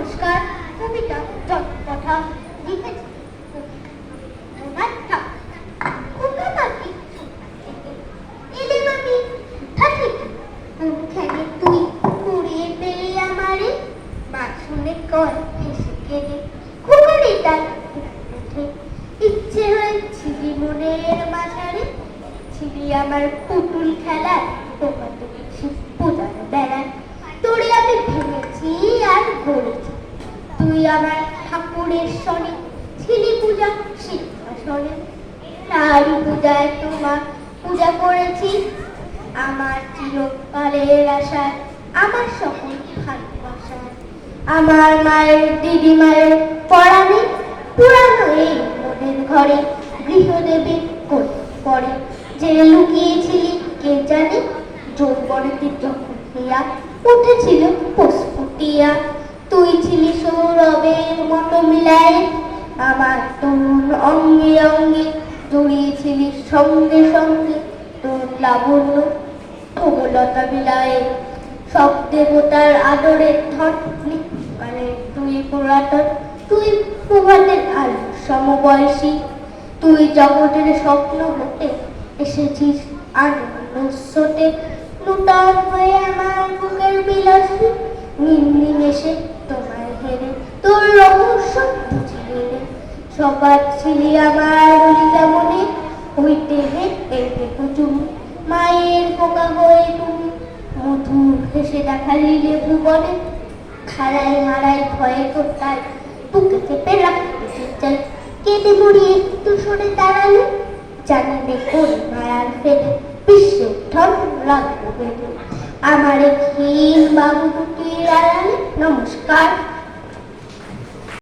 নমস্কার। কবিতা কথা লিখেছি তুই কুড়িয়ে পেলে আমারে মা শুনে কর হেসে কেঁদে খুকারে ডাক উঠে ইচ্ছে হয়েছিলি মনের বাজারে ছিলি আমার পুতুল খেলার পোকা তুলেছি পূজার বেড়ায় তোরে আমি ভেঙেছি আর গড়েছি তুই আমার ঠাকুরের সনে ছিলি পূজা সিংহাসনে তারই পূজায় তোমার পূজা করেছি আমার চিরকালের আশায় আমার সকল ভালোবাসায় আমার মায়ের দিদি মায়ের পরাণে পুরানো এই মনের ঘরে গৃহদেবী কোলে পড়ে যে লুকিয়েছিলি কে জানে যৌবনেতে যখন হিয়া উঠেছিল পুষ্পুটিয়া তুই ছিলি সৌরভের মতো মিলায় আমার তরুণ অঙ্গে অঙ্গে জড়িয়েছিলি সঙ্গে সঙ্গে তোর লাবণ্য কোমলতা বিলায়ে সব দেবতার আদরের ধন মানে তুই পুরাতন তুই প্রভাতের আলো সমবয়সী তুই জগতের স্বপ্ন হতে এসেছিস আনন্দ স্রোতে নূতন হয়ে আমার বুকের বিলাসী নির্নিমেষে তোমায় হেরে তোর রহস্য বুঝিয়ে রে সবার ছিলি আমার ললিতা মনে হইতে হেঁটে কুচুম মায়ের পোকা হয়ে তুমি মধুর হেসে দেখালিলে ভুবনে হারাই হারাই ভয়ে কোথায় বুকে চেপে রাখতে চাই কেঁদে মরি একটু সরে দাঁড়ালে জানিবে কোন মায়ার ফেলে বিশ্বে ঠন রাখবো বেঁধে আমার ক্ষীণ বাবু দুটির আড়ালে নমস্কার।